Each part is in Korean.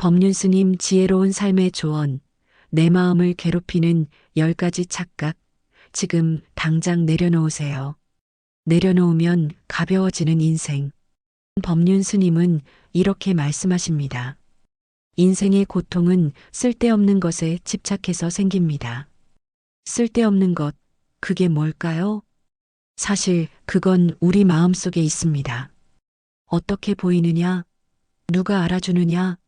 법륜 스님 지혜로운 삶의 조언, 내 마음을 괴롭히는 10가지 착각, 지금 당장 내려놓으세요. 내려놓으면 가벼워지는 인생. 법륜 스님은 이렇게 말씀하십니다. 인생의 고통은 쓸데없는 것에 집착해서 생깁니다. 쓸데없는 것, 그게 뭘까요? 사실 그건 우리 마음속에 있습니다. 어떻게 보이느냐? 누가 알아주느냐?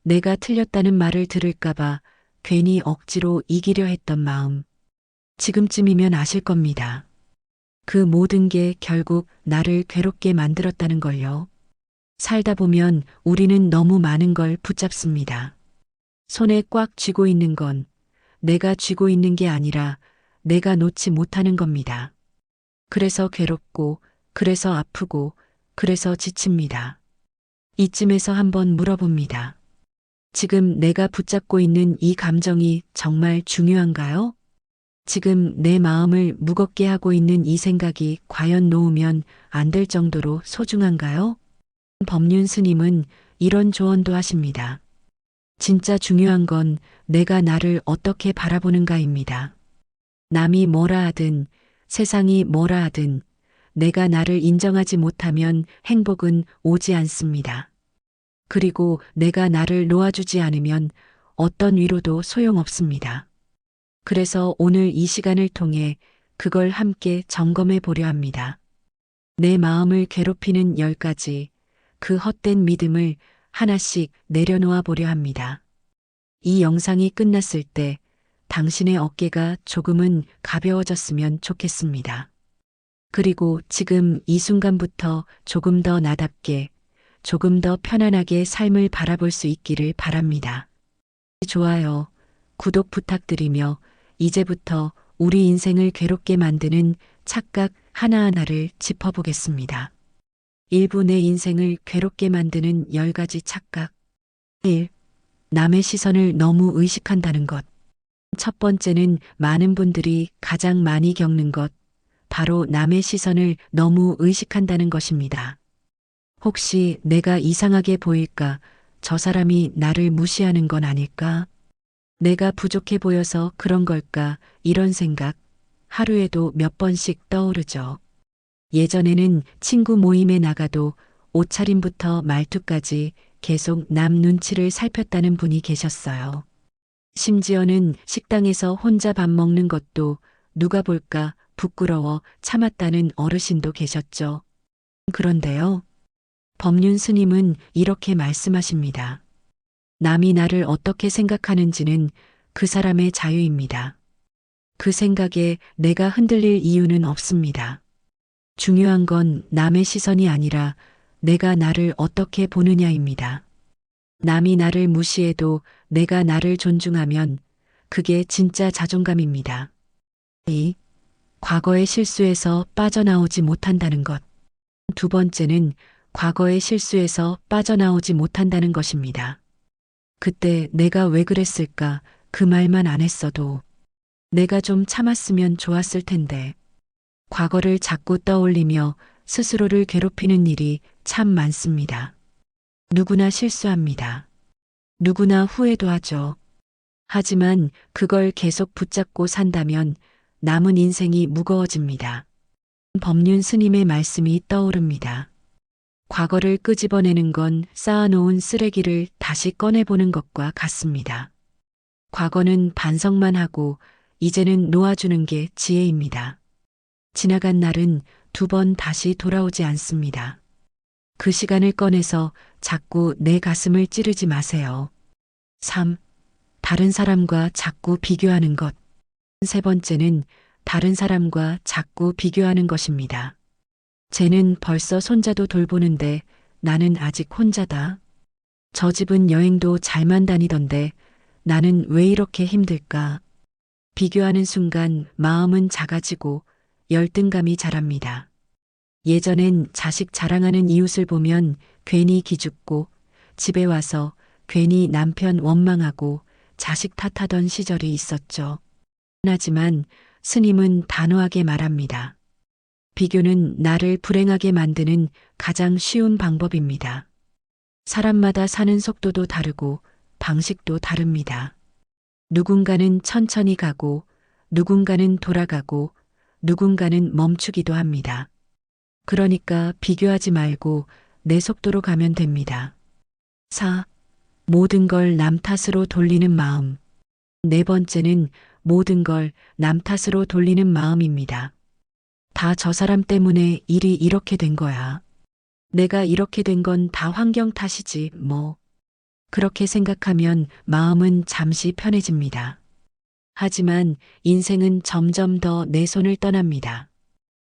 내가 틀렸다는 말을 들을까봐 괜히 억지로 이기려 했던 마음. 지금쯤이면 아실 겁니다. 그 모든 게 결국 나를 괴롭게 만들었다는 걸요. 살다 보면 우리는 너무 많은 걸 붙잡습니다. 손에 꽉 쥐고 있는 건 내가 쥐고 있는 게 아니라 내가 놓지 못하는 겁니다. 그래서 괴롭고, 그래서 아프고, 그래서 지칩니다. 이쯤에서 한번 물어봅니다. 지금 내가 붙잡고 있는 이 감정이 정말 중요한가요? 지금 내 마음을 무겁게 하고 있는 이 생각이 과연 놓으면 안 될 정도로 소중한가요? 법륜 스님은 이런 조언도 하십니다. 진짜 중요한 건 내가 나를 어떻게 바라보는가입니다. 남이 뭐라 하든, 세상이 뭐라 하든, 내가 나를 인정하지 못하면 행복은 오지 않습니다. 그리고 내가 나를 놓아주지 않으면 어떤 위로도 소용없습니다. 그래서 오늘 이 시간을 통해 그걸 함께 점검해 보려 합니다. 내 마음을 괴롭히는 10가지, 그 헛된 믿음을 하나씩 내려놓아 보려 합니다. 이 영상이 끝났을 때 당신의 어깨가 조금은 가벼워졌으면 좋겠습니다. 그리고 지금 이 순간부터 조금 더 나답게, 조금 더 편안하게 삶을 바라볼 수 있기를 바랍니다. 좋아요, 구독 부탁드리며 이제부터 우리 인생을 괴롭게 만드는 착각 하나하나를 짚어보겠습니다. 1부 내 인생을 괴롭게 만드는 10가지 착각. 1. 남의 시선을 너무 의식한다는 것. 첫 번째는 많은 분들이 가장 많이 겪는 것, 바로 남의 시선을 너무 의식한다는 것입니다. 혹시 내가 이상하게 보일까? 저 사람이 나를 무시하는 건 아닐까? 내가 부족해 보여서 그런 걸까? 이런 생각 하루에도 몇 번씩 떠오르죠. 예전에는 친구 모임에 나가도 옷차림부터 말투까지 계속 남 눈치를 살폈다는 분이 계셨어요. 심지어는 식당에서 혼자 밥 먹는 것도 누가 볼까 부끄러워 참았다는 어르신도 계셨죠. 그런데요, 법륜 스님은 이렇게 말씀하십니다. 남이 나를 어떻게 생각하는지는 그 사람의 자유입니다. 그 생각에 내가 흔들릴 이유는 없습니다. 중요한 건 남의 시선이 아니라 내가 나를 어떻게 보느냐입니다. 남이 나를 무시해도 내가 나를 존중하면 그게 진짜 자존감입니다. 2. 과거의 실수에서 빠져나오지 못한다는 것. 두 번째는 과거의 실수에서 빠져나오지 못한다는 것입니다. 그때 내가 왜 그랬을까? 그 말만 안 했어도 내가 좀 참았으면 좋았을 텐데. 과거를 자꾸 떠올리며 스스로를 괴롭히는 일이 참 많습니다. 누구나 실수합니다. 누구나 후회도 하죠. 하지만 그걸 계속 붙잡고 산다면 남은 인생이 무거워집니다. 법륜 스님의 말씀이 떠오릅니다. 과거를 끄집어내는 건 쌓아놓은 쓰레기를 다시 꺼내보는 것과 같습니다. 과거는 반성만 하고 이제는 놓아주는 게 지혜입니다. 지나간 날은 2번 다시 돌아오지 않습니다. 그 시간을 꺼내서 자꾸 내 가슴을 찌르지 마세요. 3. 다른 사람과 자꾸 비교하는 것. 세 번째는 다른 사람과 자꾸 비교하는 것입니다. 쟤는 벌써 손자도 돌보는데 나는 아직 혼자다. 저 집은 여행도 잘만 다니던데 나는 왜 이렇게 힘들까? 비교하는 순간 마음은 작아지고 열등감이 자랍니다. 예전엔 자식 자랑하는 이웃을 보면 괜히 기죽고 집에 와서 괜히 남편 원망하고 자식 탓하던 시절이 있었죠. 하지만 스님은 단호하게 말합니다. 비교는 나를 불행하게 만드는 가장 쉬운 방법입니다. 사람마다 사는 속도도 다르고 방식도 다릅니다. 누군가는 천천히 가고, 누군가는 돌아가고, 누군가는 멈추기도 합니다. 그러니까 비교하지 말고 내 속도로 가면 됩니다. 4. 모든 걸 남 탓으로 돌리는 마음. 네 번째는 모든 걸 남 탓으로 돌리는 마음입니다. 다 저 사람 때문에 일이 이렇게 된 거야. 내가 이렇게 된 건 다 환경 탓이지, 뭐. 그렇게 생각하면 마음은 잠시 편해집니다. 하지만 인생은 점점 더 내 손을 떠납니다.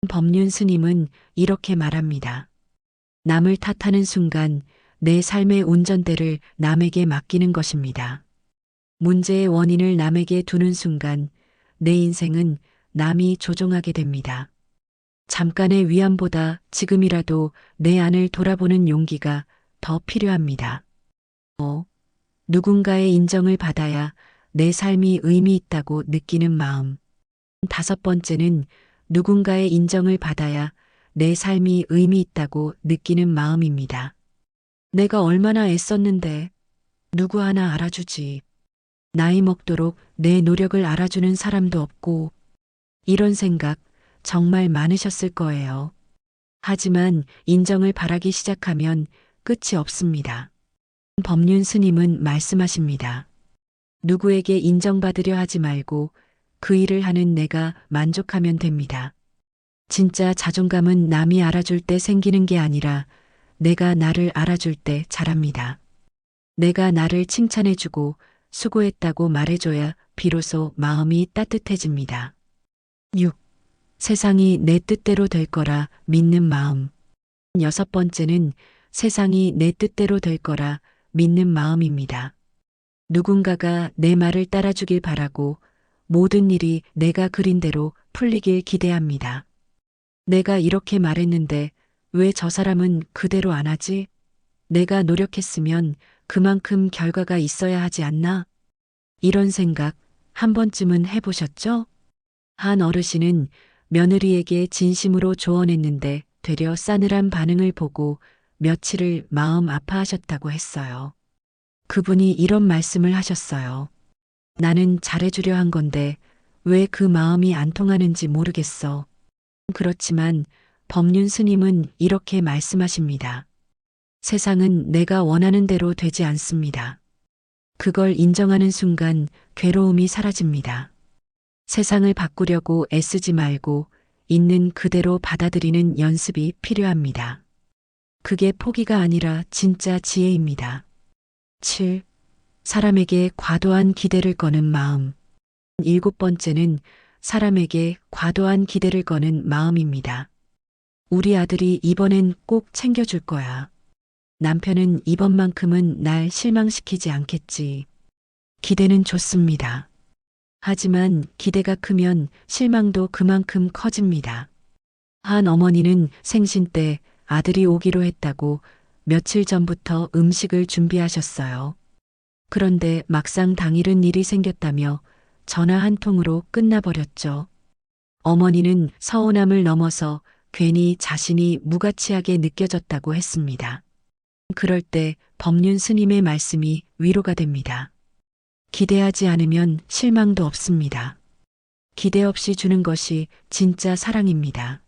법륜 스님은 이렇게 말합니다. 남을 탓하는 순간 내 삶의 운전대를 남에게 맡기는 것입니다. 문제의 원인을 남에게 두는 순간 내 인생은 남이 조종하게 됩니다. 잠깐의 위안보다 지금이라도 내 안을 돌아보는 용기가 더 필요합니다. 누군가의 인정을 받아야 내 삶이 의미 있다고 느끼는 마음. 다섯 번째는 누군가의 인정을 받아야 내 삶이 의미 있다고 느끼는 마음입니다. 내가 얼마나 애썼는데 누구 하나 알아주지. 나이 먹도록 내 노력을 알아주는 사람도 없고 이런 생각 정말 많으셨을 거예요. 하지만 인정을 바라기 시작하면 끝이 없습니다. 법륜 스님은 말씀하십니다. 누구에게 인정받으려 하지 말고 그 일을 하는 내가 만족하면 됩니다. 진짜 자존감은 남이 알아줄 때 생기는 게 아니라 내가 나를 알아줄 때 자랍니다. 내가 나를 칭찬해주고 수고했다고 말해줘야 비로소 마음이 따뜻해집니다. 6. 세상이 내 뜻대로 될 거라 믿는 마음. 여섯 번째는 세상이 내 뜻대로 될 거라 믿는 마음입니다. 누군가가 내 말을 따라주길 바라고 모든 일이 내가 그린 대로 풀리길 기대합니다. 내가 이렇게 말했는데 왜 저 사람은 그대로 안 하지? 내가 노력했으면 그만큼 결과가 있어야 하지 않나? 이런 생각 한 번쯤은 해보셨죠? 한 어르신은 며느리에게 진심으로 조언했는데 되려 싸늘한 반응을 보고 며칠을 마음 아파하셨다고 했어요. 그분이 이런 말씀을 하셨어요. 나는 잘해주려 한 건데 왜 그 마음이 안 통하는지 모르겠어. 그렇지만 법륜 스님은 이렇게 말씀하십니다. 세상은 내가 원하는 대로 되지 않습니다. 그걸 인정하는 순간 괴로움이 사라집니다. 세상을 바꾸려고 애쓰지 말고 있는 그대로 받아들이는 연습이 필요합니다. 그게 포기가 아니라 진짜 지혜입니다. 7. 사람에게 과도한 기대를 거는 마음. 일곱 번째는 사람에게 과도한 기대를 거는 마음입니다. 우리 아들이 이번엔 꼭 챙겨줄 거야. 남편은 이번만큼은 날 실망시키지 않겠지. 기대는 좋습니다. 하지만 기대가 크면 실망도 그만큼 커집니다. 한 어머니는 생신 때 아들이 오기로 했다고 며칠 전부터 음식을 준비하셨어요. 그런데 막상 당일은 일이 생겼다며 전화 한 통으로 끝나버렸죠. 어머니는 서운함을 넘어서 괜히 자신이 무가치하게 느껴졌다고 했습니다. 그럴 때 법륜 스님의 말씀이 위로가 됩니다. 기대하지 않으면 실망도 없습니다. 기대 없이 주는 것이 진짜 사랑입니다.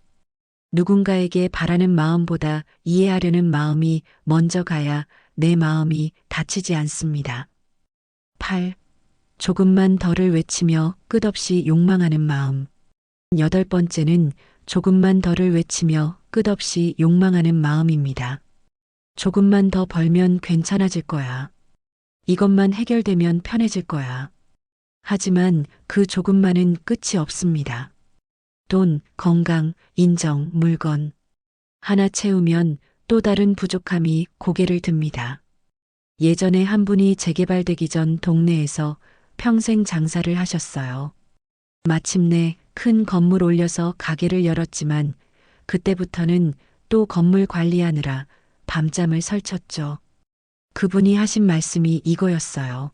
누군가에게 바라는 마음보다 이해하려는 마음이 먼저 가야 내 마음이 다치지 않습니다. 8. 조금만 더를 외치며 끝없이 욕망하는 마음. 여덟 번째는 조금만 더를 외치며 끝없이 욕망하는 마음입니다. 조금만 더 벌면 괜찮아질 거야. 이것만 해결되면 편해질 거야. 하지만 그 조금만은 끝이 없습니다. 돈, 건강, 인정, 물건. 하나 채우면 또 다른 부족함이 고개를 듭니다. 예전에 한 분이 재개발되기 전 동네에서 평생 장사를 하셨어요. 마침내 큰 건물 올려서 가게를 열었지만 그때부터는 또 건물 관리하느라 밤잠을 설쳤죠. 그분이 하신 말씀이 이거였어요.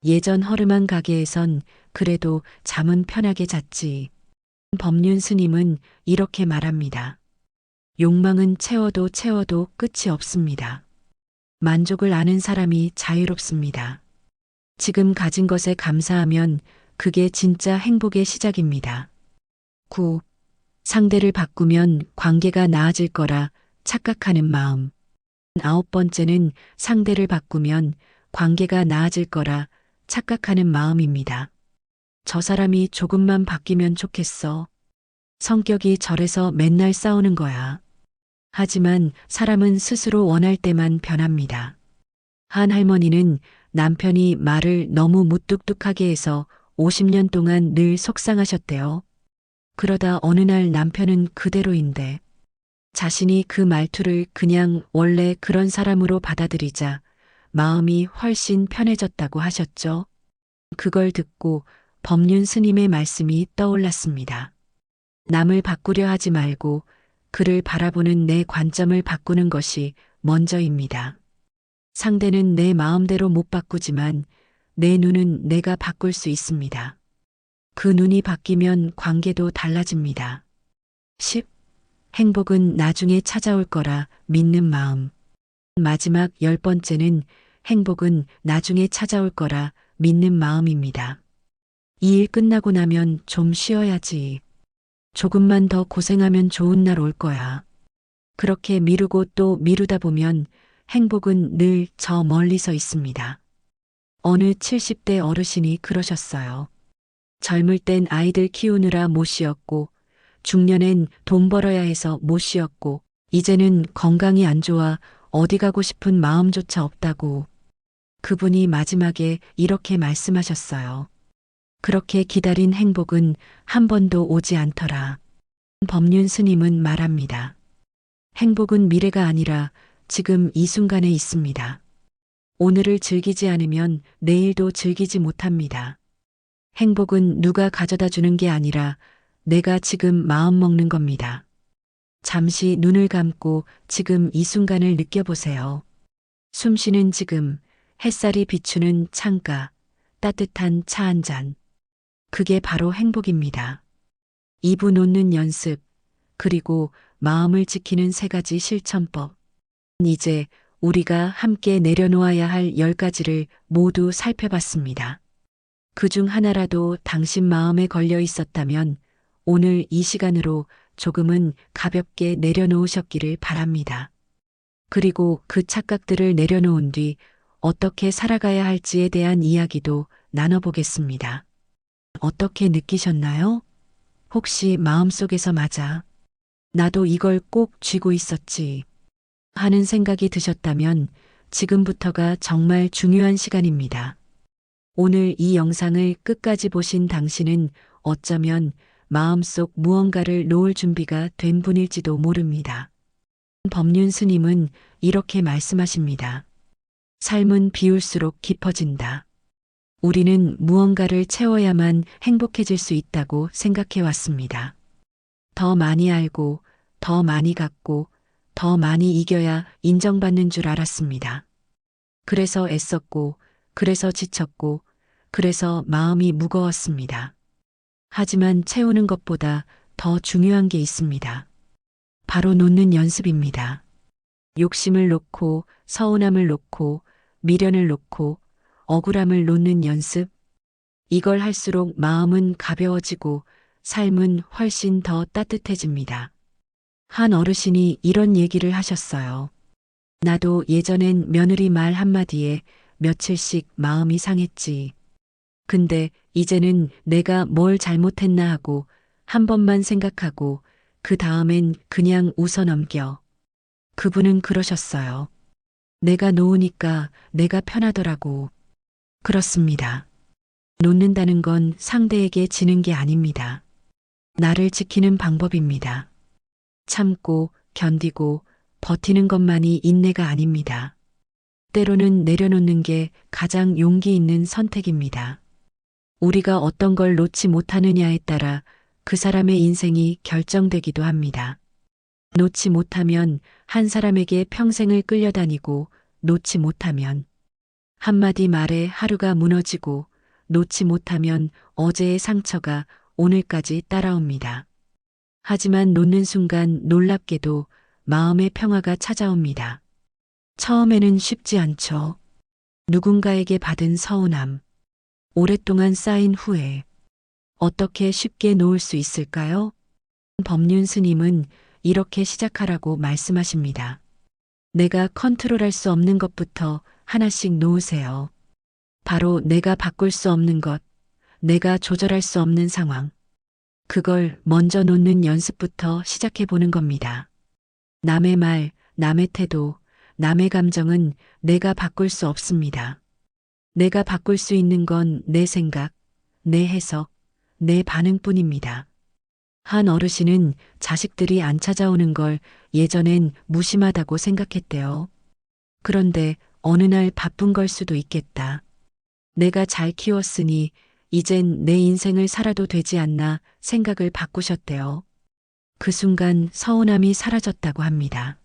예전 허름한 가게에선 그래도 잠은 편하게 잤지. 법륜 스님은 이렇게 말합니다. 욕망은 채워도 채워도 끝이 없습니다. 만족을 아는 사람이 자유롭습니다. 지금 가진 것에 감사하면 그게 진짜 행복의 시작입니다. 9. 상대를 바꾸면 관계가 나아질 거라 착각하는 마음. 9번째는 상대를 바꾸면 관계가 나아질 거라 착각하는 마음입니다. 저 사람이 조금만 바뀌면 좋겠어. 성격이 저래서 맨날 싸우는 거야. 하지만 사람은 스스로 원할 때만 변합니다. 한 할머니는 남편이 말을 너무 무뚝뚝하게 해서 50년 동안 늘 속상하셨대요. 그러다 어느 날 남편은 그대로인데 자신이 그 말투를 그냥 원래 그런 사람으로 받아들이자 마음이 훨씬 편해졌다고 하셨죠. 그걸 듣고 법륜 스님의 말씀이 떠올랐습니다. 남을 바꾸려 하지 말고 그를 바라보는 내 관점을 바꾸는 것이 먼저입니다. 상대는 내 마음대로 못 바꾸지만 내 눈은 내가 바꿀 수 있습니다. 그 눈이 바뀌면 관계도 달라집니다. 10. 행복은 나중에 찾아올 거라 믿는 마음. 마지막 10번째는 행복은 나중에 찾아올 거라 믿는 마음입니다. 이 일 끝나고 나면 좀 쉬어야지. 조금만 더 고생하면 좋은 날 올 거야. 그렇게 미루고 또 미루다 보면 행복은 늘 저 멀리서 있습니다. 어느 70대 어르신이 그러셨어요. 젊을 땐 아이들 키우느라 못 쉬었고, 중년엔 돈 벌어야 해서 못 쉬었고, 이제는 건강이 안 좋아 어디 가고 싶은 마음조차 없다고. 그분이 마지막에 이렇게 말씀하셨어요. 그렇게 기다린 행복은 한 번도 오지 않더라. 법륜 스님은 말합니다. 행복은 미래가 아니라 지금 이 순간에 있습니다. 오늘을 즐기지 않으면 내일도 즐기지 못합니다. 행복은 누가 가져다 주는 게 아니라 내가 지금 마음 먹는 겁니다. 잠시 눈을 감고 지금 이 순간을 느껴보세요. 숨 쉬는 지금, 햇살이 비추는 창가, 따뜻한 차 한 잔. 그게 바로 행복입니다. 입을 놓는 연습, 그리고 마음을 지키는 3가지 실천법. 이제 우리가 함께 내려놓아야 할 10가지를 모두 살펴봤습니다. 그중 하나라도 당신 마음에 걸려 있었다면 오늘 이 시간으로 조금은 가볍게 내려놓으셨기를 바랍니다. 그리고 그 착각들을 내려놓은 뒤 어떻게 살아가야 할지에 대한 이야기도 나눠보겠습니다. 어떻게 느끼셨나요? 혹시 마음속에서 맞아. 나도 이걸 꼭 쥐고 있었지. 하는 생각이 드셨다면 지금부터가 정말 중요한 시간입니다. 오늘 이 영상을 끝까지 보신 당신은 어쩌면 마음속 무언가를 놓을 준비가 된 분일지도 모릅니다. 법륜 스님은 이렇게 말씀하십니다. 삶은 비울수록 깊어진다. 우리는 무언가를 채워야만 행복해질 수 있다고 생각해 왔습니다. 더 많이 알고, 더 많이 갖고, 더 많이 이겨야 인정받는 줄 알았습니다. 그래서 애썼고, 그래서 지쳤고, 그래서 마음이 무거웠습니다. 하지만 채우는 것보다 더 중요한 게 있습니다. 바로 놓는 연습입니다. 욕심을 놓고, 서운함을 놓고, 미련을 놓고, 억울함을 놓는 연습. 이걸 할수록 마음은 가벼워지고 삶은 훨씬 더 따뜻해집니다. 한 어르신이 이런 얘기를 하셨어요. 나도 예전엔 며느리 말 한마디에 며칠씩 마음이 상했지. 근데 이제는 내가 뭘 잘못했나 하고 한 번만 생각하고 그 다음엔 그냥 웃어 넘겨. 그분은 그러셨어요. 내가 놓으니까 내가 편하더라고. 그렇습니다. 놓는다는 건 상대에게 지는 게 아닙니다. 나를 지키는 방법입니다. 참고, 견디고, 버티는 것만이 인내가 아닙니다. 때로는 내려놓는 게 가장 용기 있는 선택입니다. 우리가 어떤 걸 놓지 못하느냐에 따라 그 사람의 인생이 결정되기도 합니다. 놓지 못하면 한 사람에게 평생을 끌려다니고, 놓지 못하면 한마디 말에 하루가 무너지고, 놓지 못하면 어제의 상처가 오늘까지 따라옵니다. 하지만 놓는 순간 놀랍게도 마음의 평화가 찾아옵니다. 처음에는 쉽지 않죠. 누군가에게 받은 서운함, 오랫동안 쌓인 후에 어떻게 쉽게 놓을 수 있을까요? 법륜 스님은 이렇게 시작하라고 말씀하십니다. 내가 컨트롤할 수 없는 것부터 하나씩 놓으세요. 바로 내가 바꿀 수 없는 것, 내가 조절할 수 없는 상황. 그걸 먼저 놓는 연습부터 시작해 보는 겁니다. 남의 말, 남의 태도, 남의 감정은 내가 바꿀 수 없습니다. 내가 바꿀 수 있는 건 내 생각, 내 해석, 내 반응뿐입니다. 한 어르신은 자식들이 안 찾아오는 걸 예전엔 무심하다고 생각했대요. 그런데 어느 날 바쁜 걸 수도 있겠다. 내가 잘 키웠으니 이젠 내 인생을 살아도 되지 않나 생각을 바꾸셨대요. 그 순간 서운함이 사라졌다고 합니다.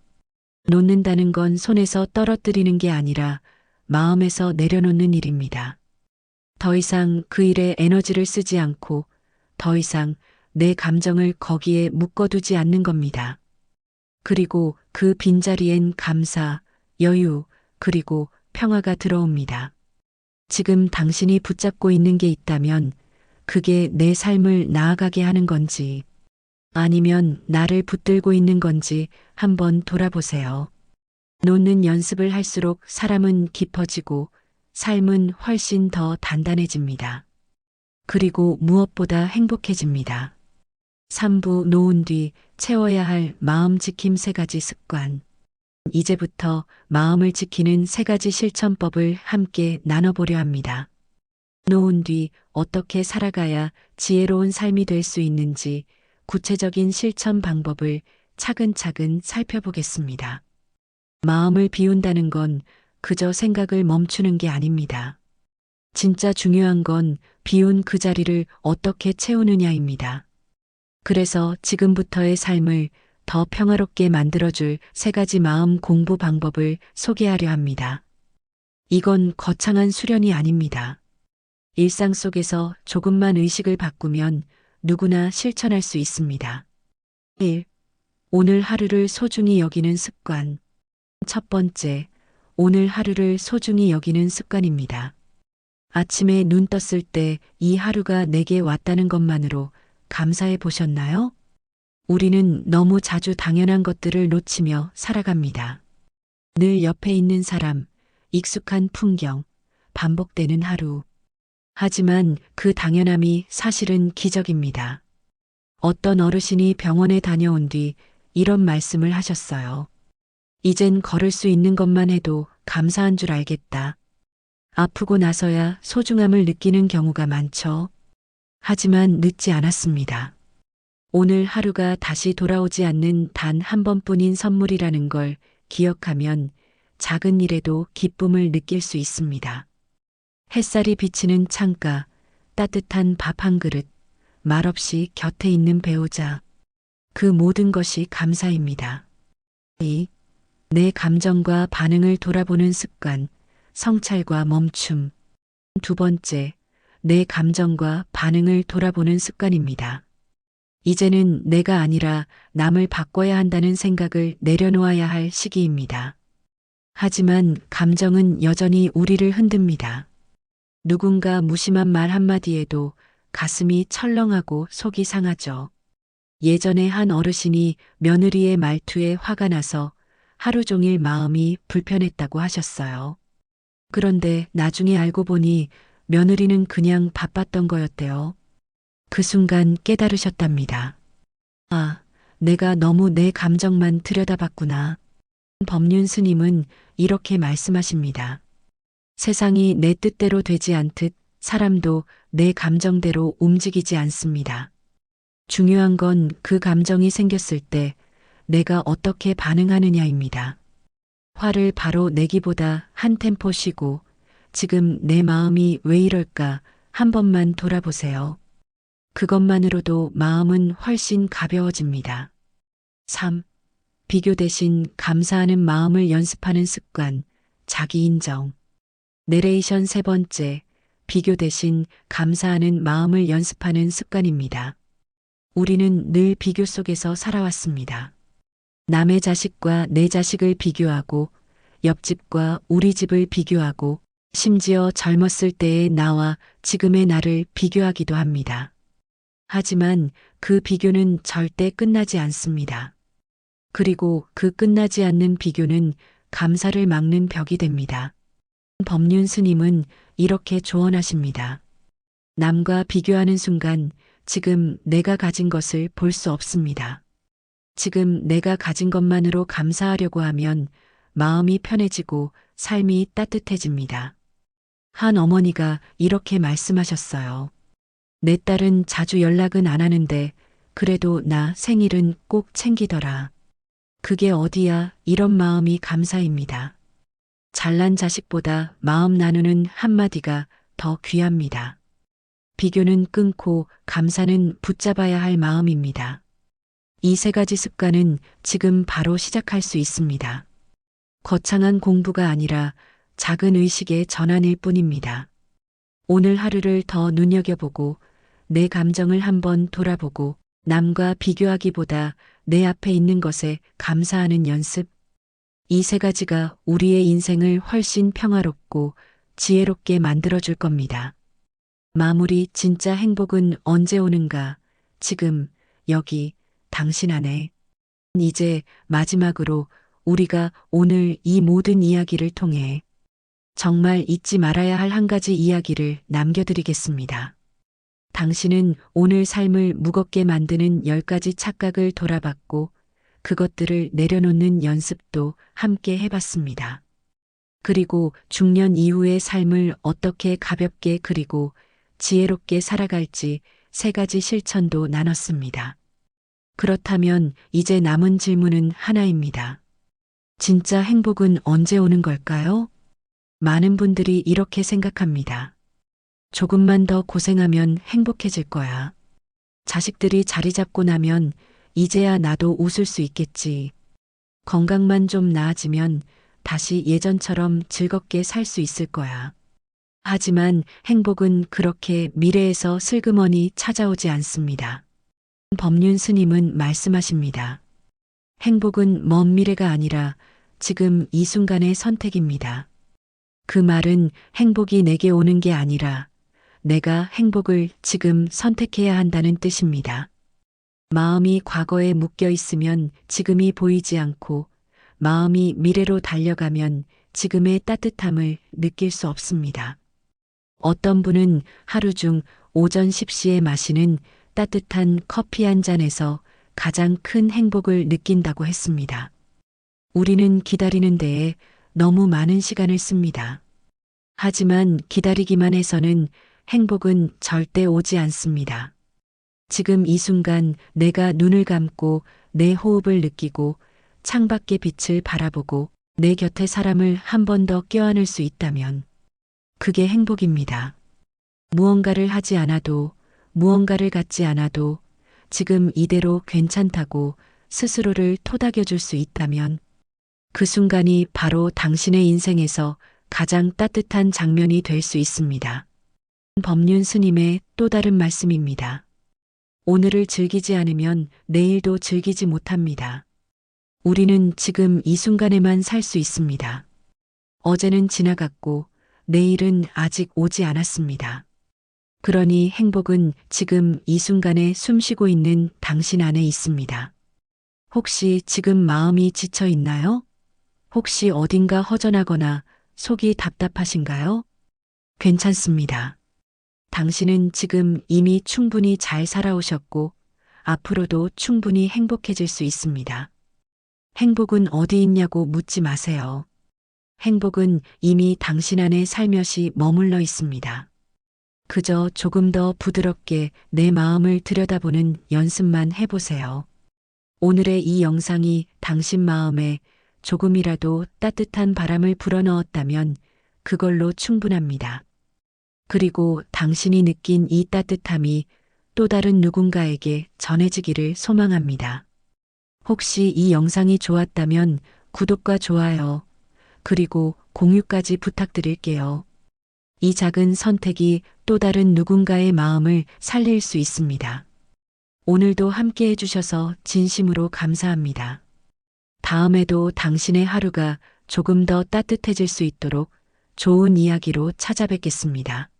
놓는다는 건 손에서 떨어뜨리는 게 아니라 마음에서 내려놓는 일입니다. 더 이상 그 일에 에너지를 쓰지 않고 더 이상 내 감정을 거기에 묶어두지 않는 겁니다. 그리고 그 빈자리엔 감사, 여유, 그리고 평화가 들어옵니다. 지금 당신이 붙잡고 있는 게 있다면 그게 내 삶을 나아가게 하는 건지 아니면 나를 붙들고 있는 건지 한번 돌아보세요. 놓는 연습을 할수록 사람은 깊어지고 삶은 훨씬 더 단단해집니다. 그리고 무엇보다 행복해집니다. 3부 놓은 뒤 채워야 할 마음 지킴 3가지 습관. 이제부터 마음을 지키는 3가지 실천법을 함께 나눠보려 합니다. 놓은 뒤 어떻게 살아가야 지혜로운 삶이 될 수 있는지 구체적인 실천 방법을 차근차근 살펴보겠습니다. 마음을 비운다는 건 그저 생각을 멈추는 게 아닙니다. 진짜 중요한 건 비운 그 자리를 어떻게 채우느냐입니다. 그래서 지금부터의 삶을 더 평화롭게 만들어줄 3가지 마음 공부 방법을 소개하려 합니다. 이건 거창한 수련이 아닙니다. 일상 속에서 조금만 의식을 바꾸면 누구나 실천할 수 있습니다. 1. 오늘 하루를 소중히 여기는 습관. 첫 번째, 오늘 하루를 소중히 여기는 습관입니다. 아침에 눈 떴을 때 이 하루가 내게 왔다는 것만으로 감사해 보셨나요? 우리는 너무 자주 당연한 것들을 놓치며 살아갑니다. 늘 옆에 있는 사람, 익숙한 풍경, 반복되는 하루. 하지만 그 당연함이 사실은 기적입니다. 어떤 어르신이 병원에 다녀온 뒤 이런 말씀을 하셨어요. 이젠 걸을 수 있는 것만 해도 감사한 줄 알겠다. 아프고 나서야 소중함을 느끼는 경우가 많죠. 하지만 늦지 않았습니다. 오늘 하루가 다시 돌아오지 않는 단 한 번뿐인 선물이라는 걸 기억하면 작은 일에도 기쁨을 느낄 수 있습니다. 햇살이 비치는 창가, 따뜻한 밥 한 그릇, 말없이 곁에 있는 배우자. 그 모든 것이 감사입니다. 2. 내 감정과 반응을 돌아보는 습관, 성찰과 멈춤. 2번째, 내 감정과 반응을 돌아보는 습관입니다. 이제는 내가 아니라 남을 바꿔야 한다는 생각을 내려놓아야 할 시기입니다. 하지만 감정은 여전히 우리를 흔듭니다. 누군가 무심한 말 한마디에도 가슴이 철렁하고 속이 상하죠. 예전에 한 어르신이 며느리의 말투에 화가 나서 하루 종일 마음이 불편했다고 하셨어요. 그런데 나중에 알고 보니 며느리는 그냥 바빴던 거였대요. 그 순간 깨달으셨답니다. 아, 내가 너무 내 감정만 들여다봤구나. 법륜 스님은 이렇게 말씀하십니다. 세상이 내 뜻대로 되지 않듯 사람도 내 감정대로 움직이지 않습니다. 중요한 건 그 감정이 생겼을 때 내가 어떻게 반응하느냐입니다. 화를 바로 내기보다 한 템포 쉬고 지금 내 마음이 왜 이럴까 한 번만 돌아보세요. 그것만으로도 마음은 훨씬 가벼워집니다. 3. 비교 대신 감사하는 마음을 연습하는 습관, 자기 인정. 내레이션 3번째, 비교 대신 감사하는 마음을 연습하는 습관입니다. 우리는 늘 비교 속에서 살아왔습니다. 남의 자식과 내 자식을 비교하고, 옆집과 우리 집을 비교하고, 심지어 젊었을 때의 나와 지금의 나를 비교하기도 합니다. 하지만 그 비교는 절대 끝나지 않습니다. 그리고 그 끝나지 않는 비교는 감사를 막는 벽이 됩니다. 법륜 스님은 이렇게 조언하십니다. 남과 비교하는 순간 지금 내가 가진 것을 볼 수 없습니다. 지금 내가 가진 것만으로 감사하려고 하면 마음이 편해지고 삶이 따뜻해집니다. 한 어머니가 이렇게 말씀하셨어요. 내 딸은 자주 연락은 안 하는데 그래도 나 생일은 꼭 챙기더라. 그게 어디야, 이런 마음이 감사입니다. 잘난 자식보다 마음 나누는 한마디가 더 귀합니다. 비교는 끊고 감사는 붙잡아야 할 마음입니다. 이 세 가지 습관은 지금 바로 시작할 수 있습니다. 거창한 공부가 아니라 작은 의식의 전환일 뿐입니다. 오늘 하루를 더 눈여겨보고 내 감정을 한번 돌아보고 남과 비교하기보다 내 앞에 있는 것에 감사하는 연습. 이 세 가지가 우리의 인생을 훨씬 평화롭고 지혜롭게 만들어줄 겁니다. 마무리. 진짜 행복은 언제 오는가? 지금, 여기, 당신 안에. 이제 마지막으로 우리가 오늘 이 모든 이야기를 통해 정말 잊지 말아야 할 한 가지 이야기를 남겨드리겠습니다. 당신은 오늘 삶을 무겁게 만드는 10가지 착각을 돌아봤고 그것들을 내려놓는 연습도 함께 해봤습니다. 그리고 중년 이후의 삶을 어떻게 가볍게 그리고 지혜롭게 살아갈지 3가지 실천도 나눴습니다. 그렇다면 이제 남은 질문은 하나입니다. 진짜 행복은 언제 오는 걸까요? 많은 분들이 이렇게 생각합니다. 조금만 더 고생하면 행복해질 거야. 자식들이 자리 잡고 나면 이제야 나도 웃을 수 있겠지. 건강만 좀 나아지면 다시 예전처럼 즐겁게 살 수 있을 거야. 하지만 행복은 그렇게 미래에서 슬그머니 찾아오지 않습니다. 법륜 스님은 말씀하십니다. 행복은 먼 미래가 아니라 지금 이 순간의 선택입니다. 그 말은 행복이 내게 오는 게 아니라 내가 행복을 지금 선택해야 한다는 뜻입니다. 마음이 과거에 묶여 있으면 지금이 보이지 않고 마음이 미래로 달려가면 지금의 따뜻함을 느낄 수 없습니다. 어떤 분은 하루 중 오전 10시에 마시는 따뜻한 커피 한 잔에서 가장 큰 행복을 느낀다고 했습니다. 우리는 기다리는 데에 너무 많은 시간을 씁니다. 하지만 기다리기만 해서는 행복은 절대 오지 않습니다. 지금 이 순간 내가 눈을 감고 내 호흡을 느끼고 창밖의 빛을 바라보고 내 곁에 사람을 한 번 더 껴안을 수 있다면 그게 행복입니다. 무언가를 하지 않아도 무언가를 갖지 않아도 지금 이대로 괜찮다고 스스로를 토닥여 줄 수 있다면 그 순간이 바로 당신의 인생에서 가장 따뜻한 장면이 될 수 있습니다. 법륜 스님의 또 다른 말씀입니다. 오늘을 즐기지 않으면 내일도 즐기지 못합니다. 우리는 지금 이 순간에만 살 수 있습니다. 어제는 지나갔고 내일은 아직 오지 않았습니다. 그러니 행복은 지금 이 순간에 숨쉬고 있는 당신 안에 있습니다. 혹시 지금 마음이 지쳐 있나요? 혹시 어딘가 허전하거나 속이 답답하신가요? 괜찮습니다. 당신은 지금 이미 충분히 잘 살아오셨고 앞으로도 충분히 행복해질 수 있습니다. 행복은 어디 있냐고 묻지 마세요. 행복은 이미 당신 안에 살며시 머물러 있습니다. 그저 조금 더 부드럽게 내 마음을 들여다보는 연습만 해보세요. 오늘의 이 영상이 당신 마음에 조금이라도 따뜻한 바람을 불어넣었다면 그걸로 충분합니다. 그리고 당신이 느낀 이 따뜻함이 또 다른 누군가에게 전해지기를 소망합니다. 혹시 이 영상이 좋았다면 구독과 좋아요, 그리고 공유까지 부탁드릴게요. 이 작은 선택이 또 다른 누군가의 마음을 살릴 수 있습니다. 오늘도 함께 해주셔서 진심으로 감사합니다. 다음에도 당신의 하루가 조금 더 따뜻해질 수 있도록 좋은 이야기로 찾아뵙겠습니다.